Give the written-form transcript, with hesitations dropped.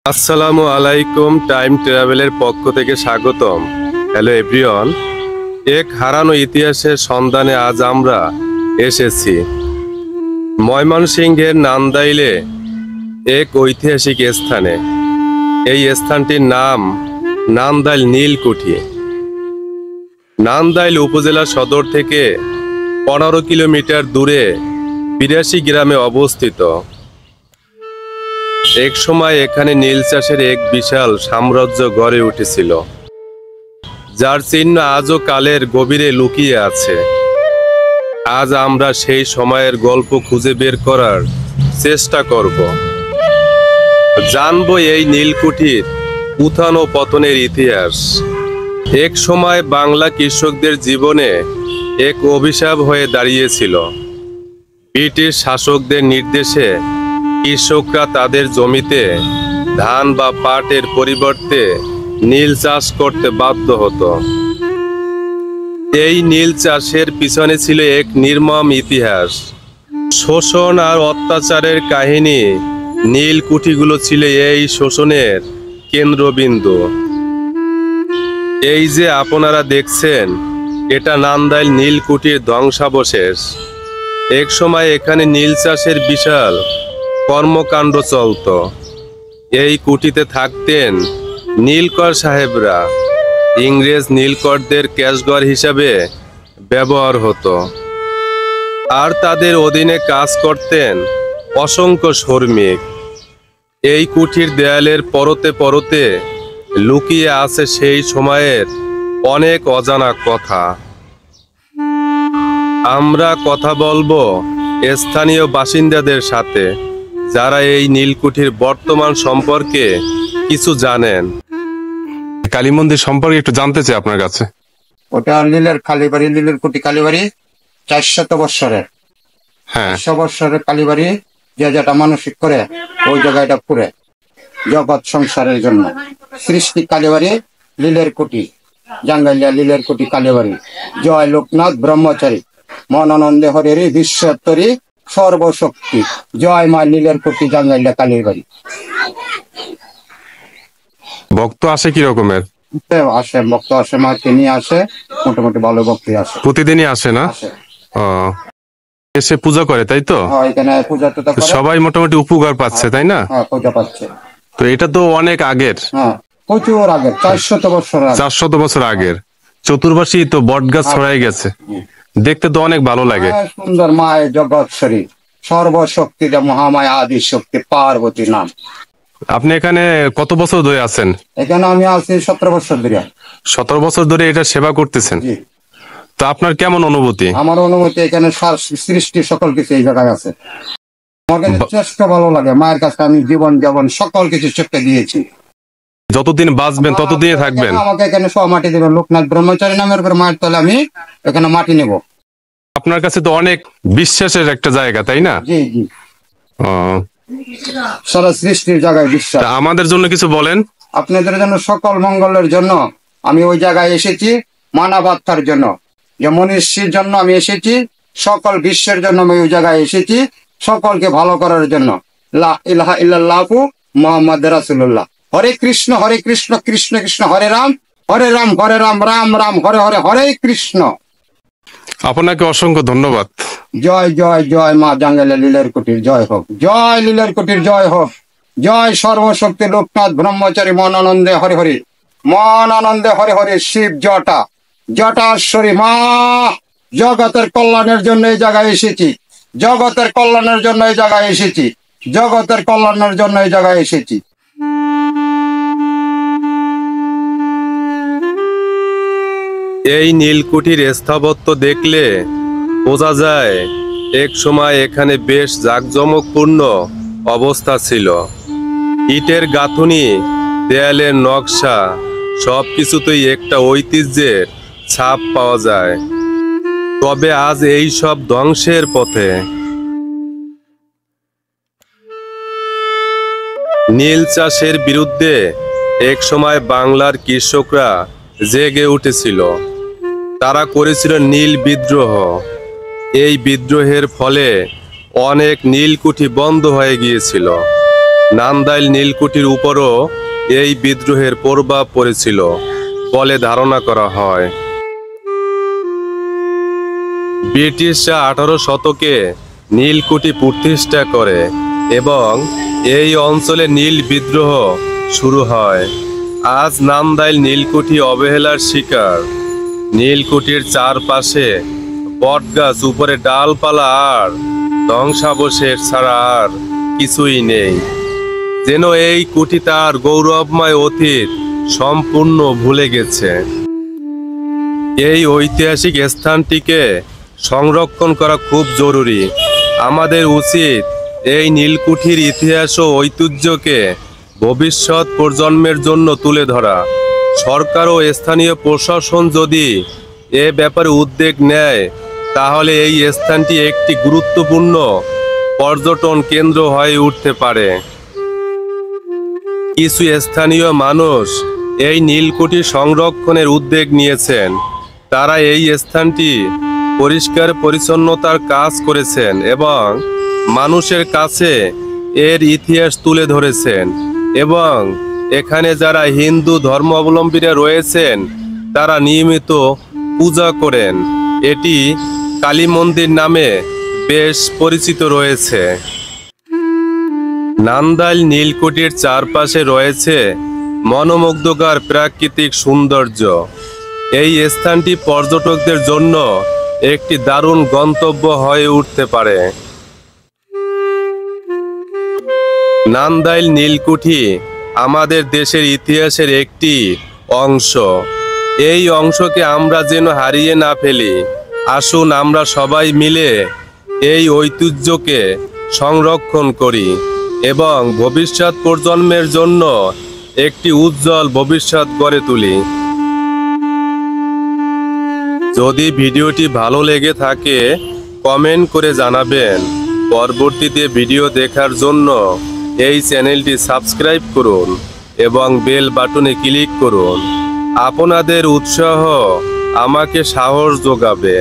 আসসালামু আলাইকুম। টাইম ট্রাভেলের পক্ষ থেকে স্বাগতম। হ্যালো এভরিওয়ান, এক হারানো ইতিহাসের সন্ধানে আজ আমরা এসেছি ময়মনসিংহের নান্দাইলে এক ঐতিহাসিক স্থানে। এই স্থানটির নাম নান্দাইল নীলকুঠি। নান্দাইল উপজেলা সদর থেকে 15 কিলোমিটার দূরে 82 গ্রামে অবস্থিত। এক সময় এখানে নীল চাষের এক বিশাল সাম্রাজ্য গড়ে উঠেছিল, যার চিহ্ন আজও কালের গভীরে লুকিয়ে আছে। আজ আমরা সেই সময়ের গল্প খুঁজে বের করার চেষ্টা করব, জানবো এই নীলকুঠির উত্থান ও পতনের ইতিহাস। এক সময় বাংলা কৃষকদের জীবনে এক অভিশাপ হয়ে দাঁড়িয়েছিল। ব্রিটিশ শাসকদের নির্দেশে কৃষকরা তাদের জমিতে ধান বা পাটের পরিবর্তে নীল চাষ করতে বাধ্য হতো। এই নীল চাষের পিছনে ছিল এক নির্মম ইতিহাস, শোষণ আর অত্যাচারের কাহিনী। নীলকুঠিগুলো ছিল এই শোষণের কেন্দ্রবিন্দু। এই যে আপনারা দেখছেন, এটা নান্দাইল নীলকুঠির ধ্বংসাবশেষ। এক সময় এখানে নীল চাষের বিশাল কর্মকাণ্ড চলত। এই কুঠিতে থাকতেন নীলকর সাহেবরা। ইংরেজ নীলকরদের ক্যাশঘর হিসাবে ব্যবহার হতো, আর তাদের অধীনে কাজ করতেন অসংখ্য শ্রমিক। এই কুঠির দেয়ালের পরতে পরতে লুকিয়ে আছে সেই সময়ের অনেক অজানা কথা। আমরা কথা বলবো স্থানীয় বাসিন্দাদের সাথে, যারা এই নীলকুঠির বর্তমান সম্পর্কে কিছু জানেন। কালী মন্দির সম্পর্কে একটু জানতে চাই আপনার কাছে। ওটা নীলের কালীবাড়ি, নীলের কুটি কালীবাড়ি 400 বৎসরের। হ্যাঁ, 100 বৎসরের কালীবাড়ি, যে যেটা মানসিক করে ওই জায়গাটা পুরে জগৎ সংসারের জন্য। সৃষ্টি কালীবাড়ি, লীলের কুটি, জাঙ্গাইলিয়া লীলের কুটি কালীবাড়ি। জয় লোকনাথ ব্রহ্মচারী, মনানন্দে হরের বিশ্বত্তরী সর্বশক্তি। জয় মা লীলের কুটি, জাঙ্গাইলিয়া কালীবাড়ি। ভক্ত আসে কি রকমের? আসে ভক্ত, আসে মা তিনি আসে, মোটামুটি ভালো ভক্তি আসে, প্রতিদিনই আসে না? আসে। ও, এসে পূজা করে, তাই তো? হ্যাঁ, এখানে পূজা টুজা করে। সবাই মোটামুটি উপকার পাচ্ছে, তাই না? হ্যাঁ, পূজা পাচ্ছে। তো এটা তো অনেক আগের, হ্যাঁ, প্রচুর আগে, 400 বছর আগে। 400 বছর আগের। চতুর্পাশে তো বট গাছ ছড়াই গেছে, দেখতে তো অনেক ভালো লাগে। সুন্দর মায়ের জগৎশ্বরী, সর্বশক্তি মহামায়া আদি শক্তি পার্বতী নাম। আপনি এখানে কত বছর ধরে আছেন? এখানে আমি আছি 17 বছর ধরে। 17 বছর ধরে এটা সেবা করতেছেন। জি। তো আপনার কেমন অনুভূতি? আমার অনুমতি, এখানে সৃষ্টি সকল কিছু এই জায়গায় আছে। আমার কাছে চেষ্টা ভালো লাগে, মায়ের কাছে আমি জীবন যাপন সকল কিছু চেষ্টা দিয়েছি। যতদিন বাঁচবেন ততদিনই থাকবেন। আমাকে এখানে সব মাটি দেবেন, লোকনাথ ব্রহ্মচারী নামের উপর মায়ের তলে আমি এখানে মাটি নেব। আপনার কাছে তো অনেক বিশ্বাসের একটা জায়গা, তাই না? জি জি। ও, সারা সৃষ্টির জায়গায় বিশ্বাস। তা আমাদের জন্য কিছু বলেন। আপনাদের জন্য সকল মঙ্গলের জন্য আমি ওই জায়গায় এসেছি, মানবাত্মার জন্য, যে মনীষীর জন্য আমি এসেছি, সকল বিশ্বের জন্য আমি ওই জায়গায় এসেছি, সকলকে ভালো করার জন্য। লা ইলাহা ইল্লাল্লাহু মুহাম্মাদুর রাসূলুল্লাহ। হরে কৃষ্ণ কৃষ্ণ কৃষ্ণ হরে রাম, হরে রাম রাম রাম হরে হরে, হরে কৃষ্ণ। আপনাকে অসংখ্য ধন্যবাদ। জয় জয় জয় মা জাঙ্গাইলিয়া লীলের কুটির জয় হোক, জয় লীলের কুটির জয় হোক, জয় সর্বশক্তি লোকনাথ ব্রহ্মচারী মনানন্দে হরে হরে, মনানন্দে হরে হরে। শিব জটাশ্বরী মা, জগতের কল্যাণের জন্য এই জায়গায় এসেছি, জগতের কল্যাণের জন্য এই জায়গায় এসেছি, জগতের কল্যাণের জন্য এই জায়গায় এসেছি। এই নীলকুঠির স্থাপত্য দেখলে বোঝা যায় এক সময় এখানে বেশ জাঁকজমকপূর্ণ অবস্থা ছিল। ইটের গাঁথুনি, দেয়ালের নকশা, সবকিছুতেই একটা ঐতিহ্যের ছাপ পাওয়া যায়। তবে আজ এই সব ধ্বংসের পথে। নীল চাষের বিরুদ্ধে এক সময় বাংলার কৃষকরা জেগে উঠেছিল। তারা করেছিল নীল বিদ্রোহ। এই বিদ্রোহের ফলে অনেক নীলকুঠি বন্ধ হয়ে গিয়েছিল। নান্দাইল নীলকুঠির উপরও এই বিদ্রোহের প্রভাব পড়েছিল বলে ধারণা করা হয়। ব্রিটিশরা 18 শতকে নীলকুঠি প্রতিষ্ঠা করে এবং এই অঞ্চলে নীল বিদ্রোহ শুরু হয়। আজ নান্দাইল নীলকুঠি অবহেলার শিকার। নীলকুঠির চারপাশে বটগাছ, উপরে ডালপালা আর ধ্বংসাবশেষ ছাড়া আর কিছুই নেই। যেন এই কুঠি তার গৌরবময় অতীত সম্পূর্ণ ভুলে গেছে। এই ঐতিহাসিক স্থানটিকে সংরক্ষণ করা খুব জরুরি। আমাদের উচিত এই নীলকুঠির ইতিহাস ও ঐতিহ্যকে ভবিষ্যৎ প্রজন্মের জন্য তুলে ধরা। সরকার ও স্থানীয় প্রশাসন যদি এ ব্যাপারে উদ্যোগ নেয় তাহলে এই স্থানটি একটি গুরুত্বপূর্ণ পর্যটন কেন্দ্র হয়ে উঠতে পারে। কিছু স্থানীয় মানুষ এই নীলকুঠি সংরক্ষণের উদ্যোগ নিয়েছেন। তারা এই স্থানটি পরিষ্কার পরিচ্ছন্নতার কাজ করেছেন এবং মানুষের কাছে এর ইতিহাস তুলে ধরেছেন। এবং এখানে যারা হিন্দু ধর্মাবলম্বীরা রয়েছেন তারা নিয়মিত পূজা করেন। এটি কালী মন্দির নামে বেশ পরিচিত রয়েছে। নান্দাইল নীলকুঠির চারপাশে রয়েছে মনোমুগ্ধকর প্রাকৃতিক সৌন্দর্য। এই স্থানটি পর্যটকদের জন্য একটি দারুণ গন্তব্য হয়ে উঠতে পারে। নান্দাইল নীলকুঠি আমাদের দেশের ইতিহাসের একটি অংশ। এই অংশকে আমরা যেন হারিয়ে না ফেলি। আসুন আমরা সবাই মিলে এই ঐতিহ্যকে সংরক্ষণ করি এবং ভবিষ্যৎ প্রজন্মের জন্য একটি উজ্জ্বল ভবিষ্যৎ গড়ে তুলি। যদি ভিডিওটি ভালো লেগে থাকে কমেন্ট করে জানাবেন। পরবর্তীতে ভিডিও দেখার জন্য এই চ্যানেলটি সাবস্ক্রাইব করুন এবং বেল বাটনে ক্লিক করুন। আপনাদের উৎসাহ আমাকে সাহস যোগাবে।